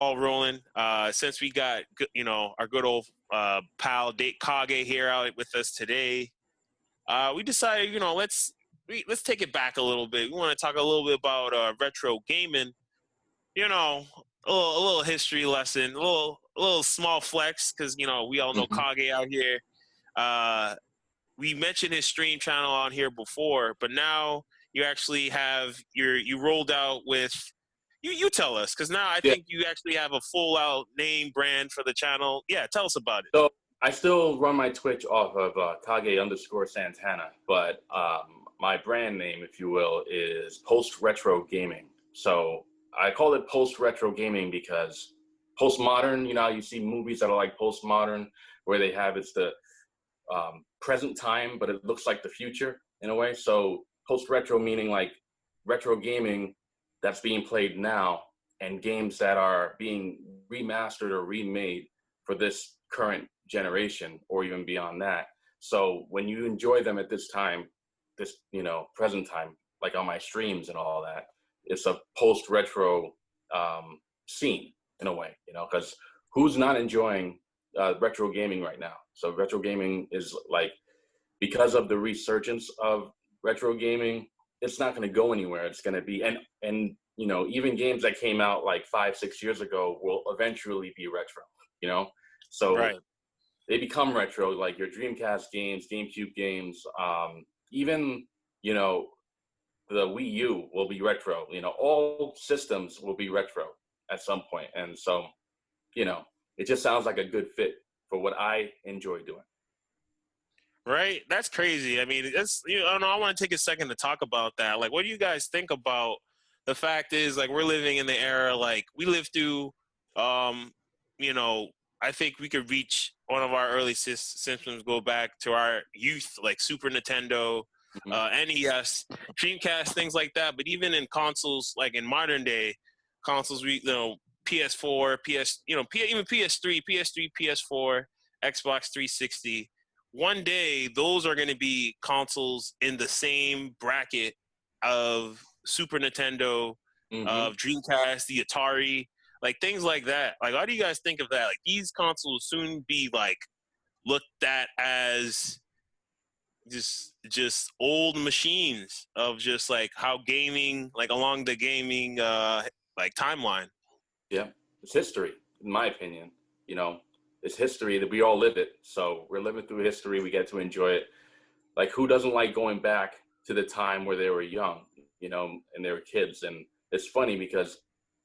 all rolling. Since we got our good old pal Date Kage here out with us today, we decided let's take it back a little bit. We want to talk a little bit about retro gaming. You know, a little history lesson, a little small flex because we all know Hmm. Kage out here. Uh, we mentioned his stream channel on here before, but now you actually have you rolled out with you tell us because now I Yeah. think you actually have a full out name brand for the channel. Yeah, tell us about it. So I still run my Twitch off of Kage_Santana, but my brand name, if you will, is Post Retro Gaming. So I call it Post Retro Gaming because postmodern, you see movies that are like postmodern, where they have it's the present time, but it looks like the future in a way. So post retro meaning like retro gaming that's being played now and games that are being remastered or remade for this current generation or even beyond that. So when you enjoy them at this time, this present time, like on my streams and all that, it's a post retro scene in a way, because who's not enjoying retro gaming right now? So retro gaming is like, because of the resurgence of retro gaming, it's not going to go anywhere. It's going to be, and even games that came out like 5, 6 years ago will eventually be retro. You know, so Right. they become retro, like your Dreamcast games, GameCube games, even you know the Wii U will be retro. All systems will be retro at some point, and so you know, it just sounds like a good fit for what I enjoy doing. Right? That's crazy. I mean, I want to take a second to talk about that. Like, what do you guys think about the fact is, like, we're living in the era, like, we lived through, um, you know, I think we could reach one of our early systems, go back to our youth, like Super Nintendo, Hmm. NES, Dreamcast, things like that. But even in consoles, like in modern day consoles, PS4, even PS3, PS4, Xbox 360. One day those are going to be consoles in the same bracket of Super Nintendo, Hmm. of Dreamcast, the Atari, like things like that. Like, how do you guys think of that? Like, these consoles soon be like looked at as just old machines of just like how gaming, like along the gaming like timeline. Yeah, it's history, in my opinion. You know, it's history that we all live it. So we're living through history. We get to enjoy it. Like, who doesn't like going back to the time where they were young, and they were kids? And it's funny because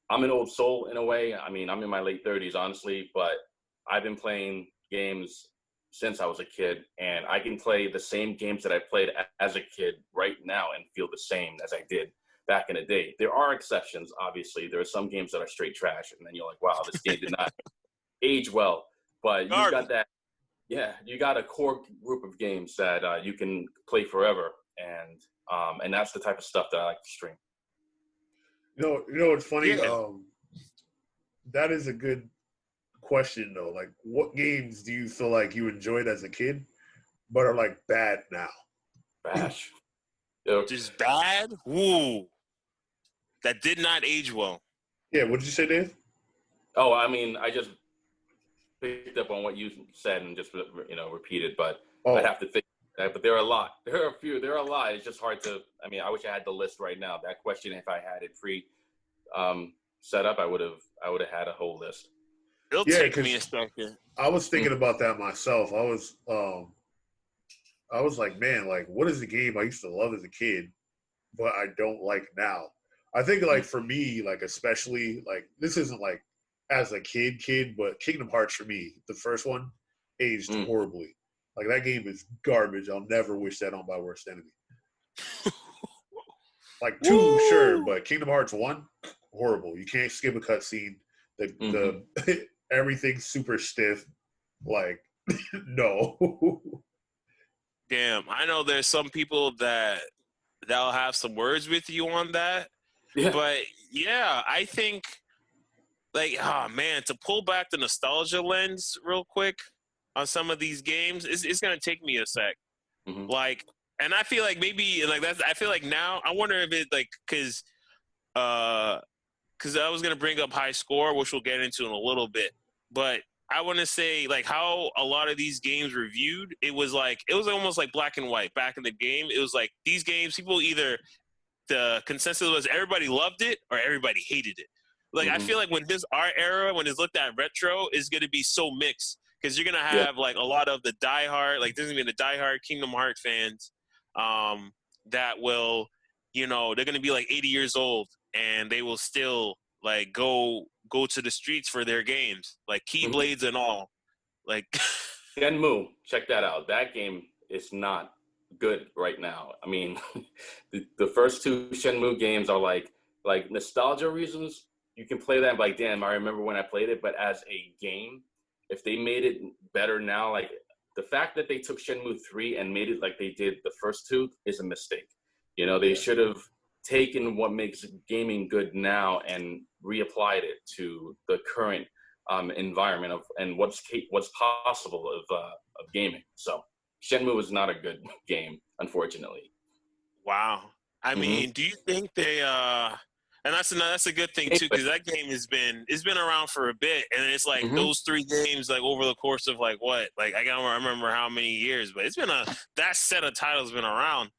I'm an old soul in a way. I mean, I'm in my late 30s, honestly, but I've been playing games since I was a kid, and I can play the same games that I played as a kid right now and feel the same as I did back in the day. There are exceptions, obviously. There are some games that are straight trash, and then you're like, wow, this game did not age well. But you've got Garbage. that, yeah, you got a core group of games that you can play forever, and that's the type of stuff that I like to stream. What's funny? Yeah. That is a good question though. Like, what games do you feel like you enjoyed as a kid, but are like bad now? Bash. Uh, Just bad. Ooh, that did not age well. Yeah, what did you say, Dave? oh, I mean, I just picked up on what you said and just repeated, but I'd Oh, have to think. But there are a lot. There are a few. There are a lot. It's just hard to. I mean, I wish I had the list right now. That question, if I had it pre set up, I would have. I would have had a whole list. It'll yeah, take me a because second. I was Mm. thinking about that myself. I was like, man, like, what is the game I used to love as a kid, but I don't like now? I think, Mm. like, for me, like, especially, like, this isn't like as a kid, but Kingdom Hearts for me, the first one, aged Mm. horribly. Like, that game is garbage. I'll never wish that on my worst enemy. Like, two, sure, Woo! but Kingdom Hearts 1, horrible. You can't skip a cutscene. Mm-hmm. The everything's super stiff. Like, no. Damn, I know there's some people that'll have some words with you on that, Yeah. but yeah, I think like, oh man, to pull back the nostalgia lens real quick on some of these games, it's gonna take me a sec. Mm-hmm. Like, and I feel like maybe like that's. I feel like now I wonder if it like because uh because I was gonna bring up high score, which we'll get into in a little bit, but I want to say like how a lot of these games were viewed. It was almost like black and white back in the game. It was like these games, people either the consensus was everybody loved it or everybody hated it. Like I feel like when our era, when it's looked at retro, is going to be so mixed because you're gonna have like a lot of the diehard, like there's gonna be the diehard Kingdom Hearts fans, that will, they're gonna be like 80 years old and they will still like go to the streets for their games, like Keyblades and all. Like Shenmue, check that out. That game is not good right now. I mean, the first two Shenmue games are like nostalgia reasons. You can play that and be like, damn, I remember when I played it. But as a game, if they made it better now, like the fact that they took Shenmue 3 and made it like they did the first two is a mistake. They should have taken what makes gaming good now and reapplied it to the current environment and what's possible of gaming. So Shenmue is not a good game, unfortunately. Wow. I mean, do you think they and that's a good thing too, because that game it's been around for a bit, and it's like those 3 games like over the course of like what, like I don't remember how many years, but it's been that set of titles been around.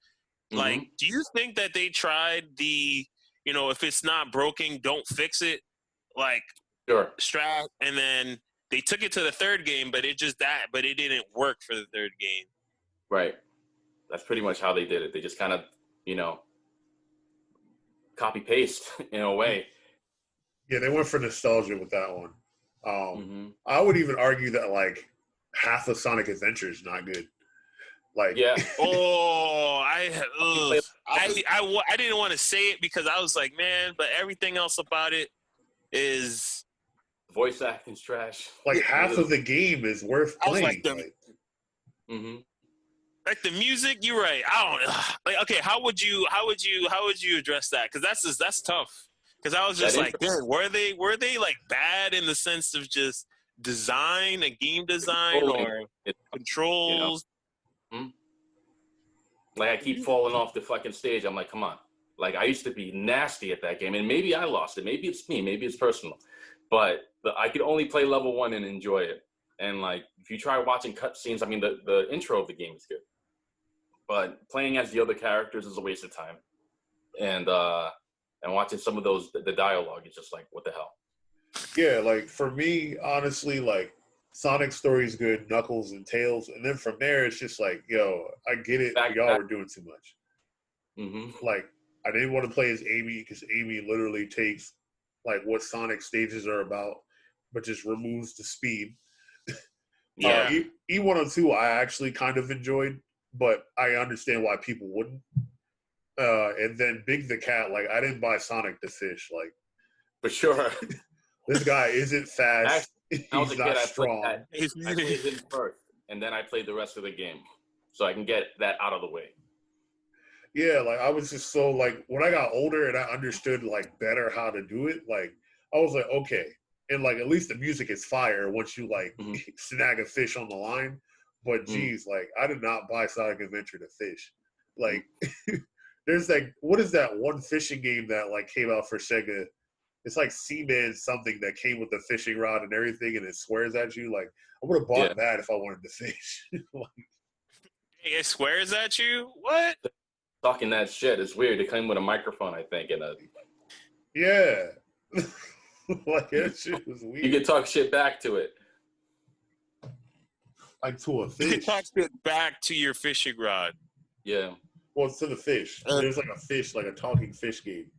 Like, do you think that they tried the, if it's not broken, don't fix it, like strat, and then they took it to the 3rd game, but it didn't work for the 3rd game. Right. That's pretty much how they did it. They just kind of, copy paste in a way. Yeah, they went for nostalgia with that one. I would even argue that like half of Sonic Adventure is not good. Like, yeah. I didn't want to say it because I was like, man, but everything else about it is voice acting's trash. Like half of the game is worth playing. Like the music, you're right. I don't like. Okay, how would you address that? Because that's tough. Because I was just like, dude, were they like bad in the sense of just design, a game design, or controls? Like I keep falling off the fucking stage. I'm like, come on. Like I used to be nasty at that game, and maybe I lost it. Maybe it's me. Maybe it's personal. But I could only play level 1 and enjoy it. And like, if you try watching cutscenes, I mean, the intro of the game is good, but playing as the other characters is a waste of time. And watching some of the dialogue is just like, what the hell? Yeah, like for me, honestly, like Sonic's story is good, Knuckles and Tails, and then from there it's just like, yo, I get it, y'all were doing too much. Like I didn't want to play as Amy because Amy literally takes like what Sonic stages are about, but just removes the speed. Yeah. E102 I actually kind of enjoyed, but I understand why people wouldn't. And then Big the Cat, like I didn't buy Sonic the Fish, like for sure. This guy isn't fast. He's not strong. I played him first, and then I played the rest of the game, so I can get that out of the way. Yeah, like I was just so like when I got older and I understood like better how to do it, like I was like, okay. And like at least the music is fire once you like snag a fish on the line. But geez, like I did not buy Sonic Adventure to fish. Like there's like what is that one fishing game that like came out for Sega? It's like Seaman something that came with the fishing rod and everything, and it swears at you. Like I would have bought that if I wanted to fish. Like, it swears at you? What? Talking that shit is weird. It came with a microphone, I think, and yeah. Like that shit was weird. You can talk shit back to it. Like to a fish. You can talk shit back to your fishing rod. Yeah. Well, it's to the fish. There's like a fish, like a talking fish game.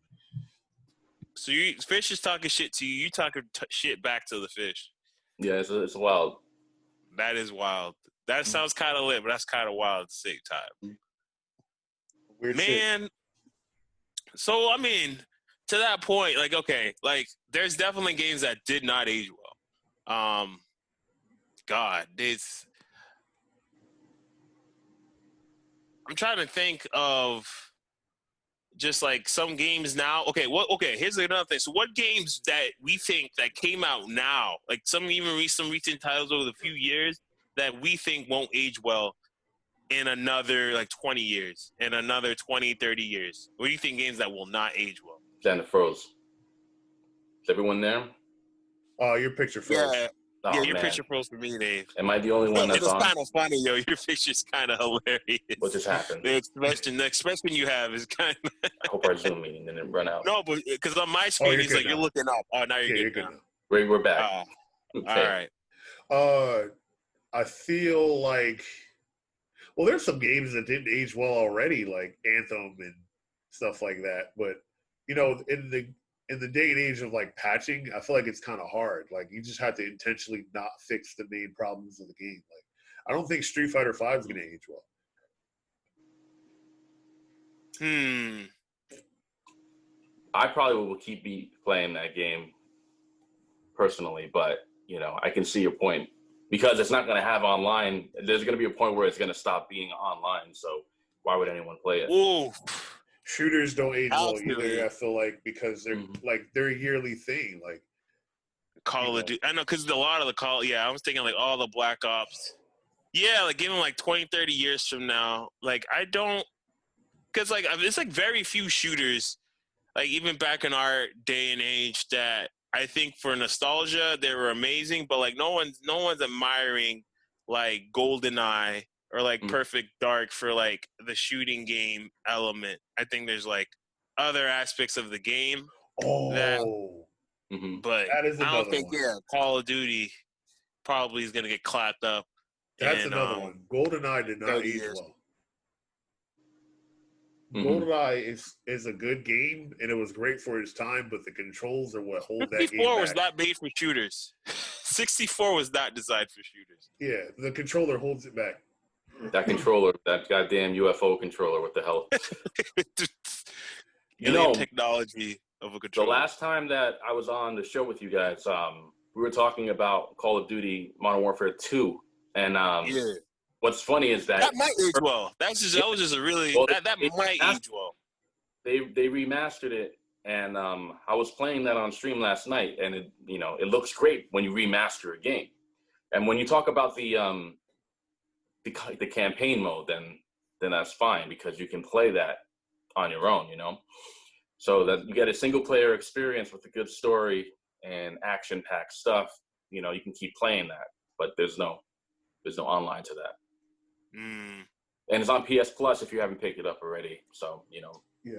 So fish is talking shit to you. You talking shit back to the fish. Yeah, it's wild. That is wild. That sounds kind of lit, but that's kind of wild at the same time. Weird man. shit. So I mean, to that point, like okay, like there's definitely games that did not age well. God, I'm trying to think of just like some games now. Okay, here's another thing. So what games that we think that came out now, like some recent titles over the few years that we think won't age well in another like 20 years, in another 20, 30 years? What do you think games that will not age well? Xenophros. Is everyone there? Your picture froze. Yeah. Oh, Yeah, your man. picture froze for me, Dave. Am I the only one It that's was on? kind of funny, yo. Your picture's kind of hilarious. What just happened? The expression you have is kind of I hope our Zoom meeting didn't run out. no, but because on my screen, you're he's good like, now. you're looking up. Oh, now Yeah, you're good now. We're back. All right. I feel like, well, there's some games that didn't age well already, like Anthem and stuff like that. But in the day and age of like patching, I feel like it's kind of hard. Like you just have to intentionally not fix the main problems of the game. Like I don't think Street Fighter V is going to age well. I probably will keep playing that game personally, but I can see your point because it's not going to have online. There's going to be a point where it's going to stop being online. So why would anyone play it? Ooh. Shooters don't age well Absolutely. either. I feel like because they're they're a yearly thing. Like Call of Duty. I know because a lot of the call. Yeah, I was thinking like all the Black Ops. Yeah, like given like 20, 30 years from now, like I don't, because like it's like very few shooters, like even back in our day and age that I think for nostalgia they were amazing, but like no one's admiring like GoldenEye or like Perfect Dark for like the shooting game element. I think there's like other aspects of the game that, but that is I don't another think one. Call of Duty probably is gonna get clapped up. That's another one. GoldenEye did not age well. GoldenEye is a good game, and it was great for its time, but the controls are what hold that game back. 64 was not made for shooters. 64 was not designed for shooters. Yeah, the controller holds it back. That controller, that goddamn UFO controller, what the hell? Technology of a controller. The last time that I was on the show with you guys, we were talking about Call of Duty Modern Warfare 2. And what's funny is that might age well. That was just a really that might age well. They remastered it, and I was playing that on stream last night, and it looks great when you remaster a game. And when you talk about the campaign mode, then that's fine because you can play that on your own, so that you get a single player experience with a good story and action packed stuff. You can keep playing that, but there's no online to that. And it's on PS Plus if you haven't picked it up already. So, Yeah,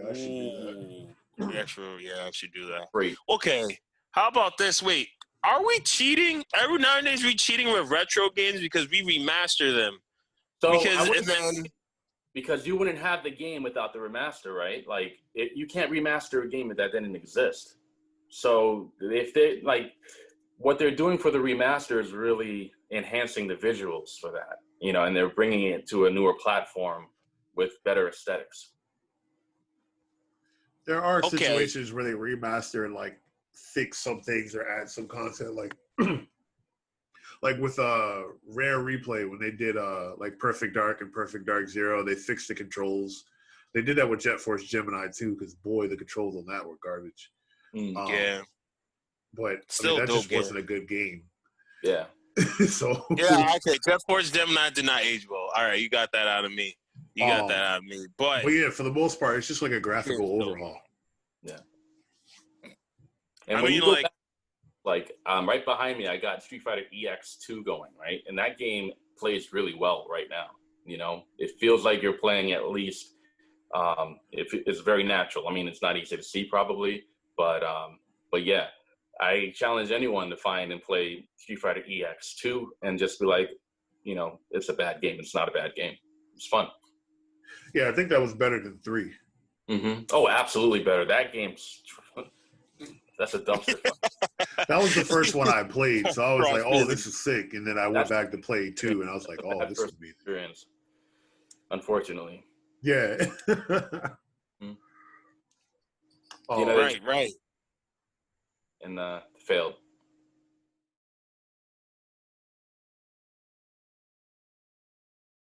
I should do that. Yeah, true. Yeah, I should do that. Great. Okay. How about this? Wait, are we cheating? Every nowadays we cheating with retro games because we remaster them. So because you wouldn't have the game without the remaster, right? Like you can't remaster a game that didn't exist. So if they what they're doing for the remaster is really enhancing the visuals for that, and they're bringing it to a newer platform with better aesthetics. There are situations where they remaster and like fix some things or add some content, like like with Rare Replay when they did like Perfect Dark and Perfect Dark Zero, they fixed the controls. They did that with Jet Force Gemini too, because boy, the controls on that were garbage. But still that just wasn't a good game. Yeah. So okay, Jet Force Gemini did not age well. All right, you got that out of me. But yeah, for the most part, it's just like a graphical overhaul. Yeah. And when you go back, right behind me, I got Street Fighter EX2 going, right? And that game plays really well right now. It feels like you're playing at least. It's very natural. I mean, it's not easy to see probably, but yeah, I challenge anyone to find and play Street Fighter EX2 and just be like, it's a bad game. It's not a bad game. It's fun. Yeah, I think that was better than 3. Oh, absolutely better. That game's that's a dumpster fire. That was the first one I played, so I was like, "Oh, this is sick." And then I went back to play 2, and I was like, "Oh, this is amazing." Experience. Unfortunately. Yeah. Right. And failed.